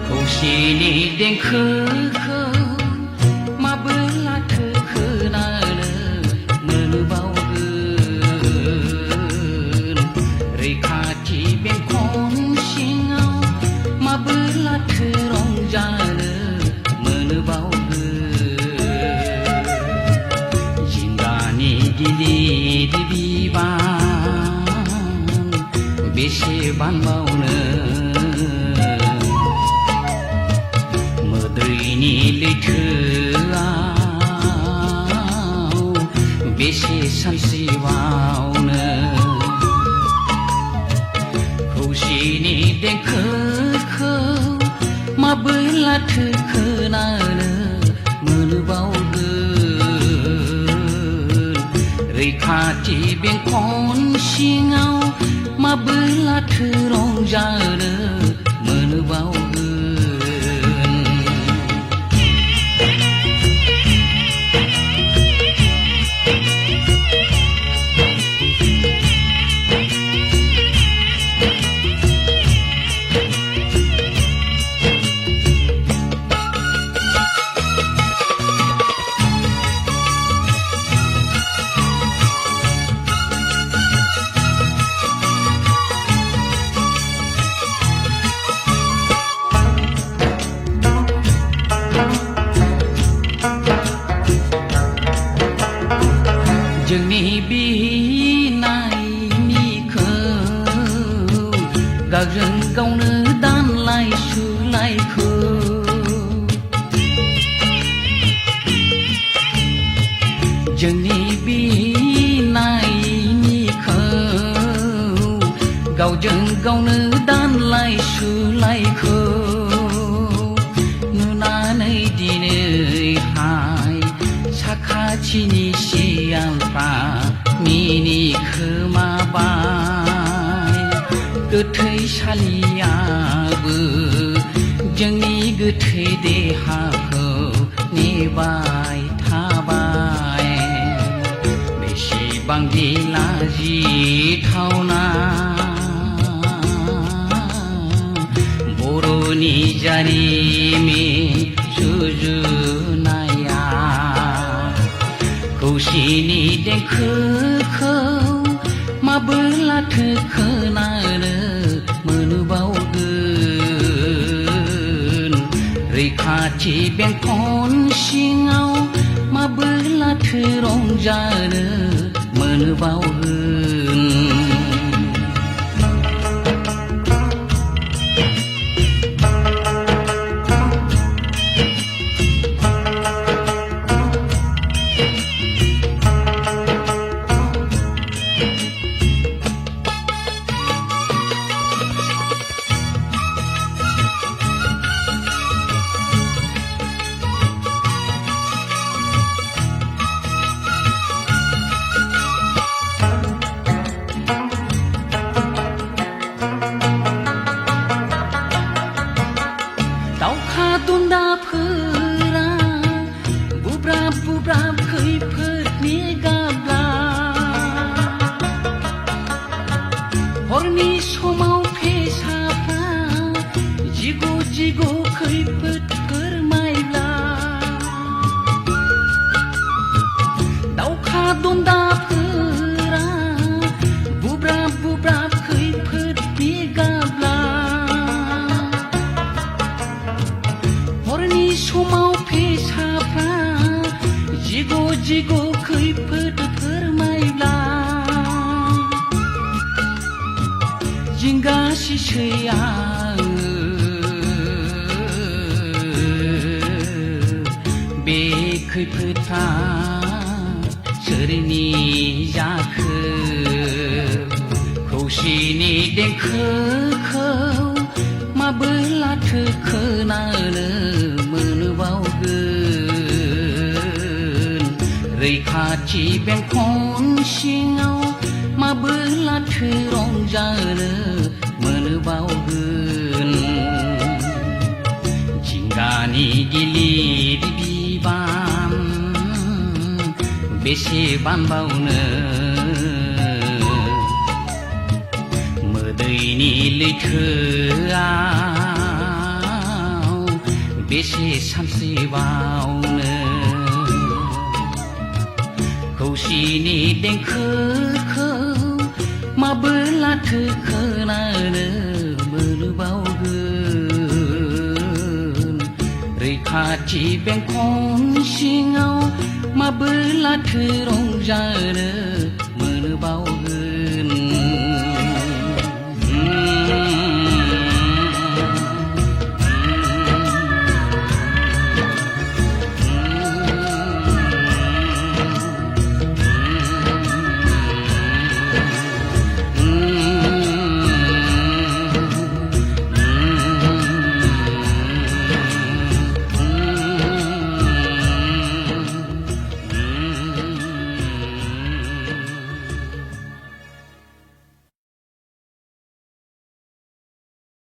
खौसेनि देंखोखौ माबोलाथो खोनानो मोनबावगोन रैखाथि बेंखन सिङाव माबोलाथो रंजानो मोनबावगोन जिंगानि गिलिर बिबान बेसे बानबावनो मोदैनि लैथोआव बेसे सानस्रिबावनो खौसेनि देंखोखौ माबोलाथो खोनानो मोनबावगोन रैखाथि बेंखन सिङाव माबोलाथो रंजानो मोनबावगोन जोंनि बिनायनिखौ गावजों गावनो दानलाय सुलायखौ जोंनि बिनायनिखौ गावजों गावनो दानलाय सुलायखौ नुनानै दिनैहाय साखाथिनि सियालफ्रा मिनि खोमाबाय गोथैसालियाबो जोंनि गोथै देहाखौ नेबाय थाबाय बेसेबांदि लाजिथावना बर'नि जारिमिन सुजुनाया खौसेनि देंखोखौ माबोलाथो खोनानो मोनबावगोन रैखाथि बेंखन सिङाव माबोलाथो रंजानो मोनबावगोन दावखादुन्दाफोरा बुब्राब बुब्राब खैफोदनि गाबला हरनि समाव फेसाफ्रा जिग' जिग' खैफोद फोरमायब्ला दावखादुन्दाफोरा बुब्राब बुब्राब खैफोदनि गाबला हरनि समाव फेसाफ्रा जिग' जिग' खैफोद फोरमायब्ला जिंगासिसै आङो बे खैफोदआ सोरनि जाखो खौसेनि देंखोखौ माबोलाथो खोनानो मोनबावगोन रैखाथि बेंखन सिङाव माबोलाथो रंजानो मोनबावगोन जिंगानि गिलिर बिबान बेसे बानबावनो मोदैनि लैथोआव बेसे सानस्रिबावनो खौसिनि देंखोखौ माबोलाथो खोनानो मोनबावगोन रैखाथि बेंखन सिङाव माबोलाथो रंजानो मोनबावगोन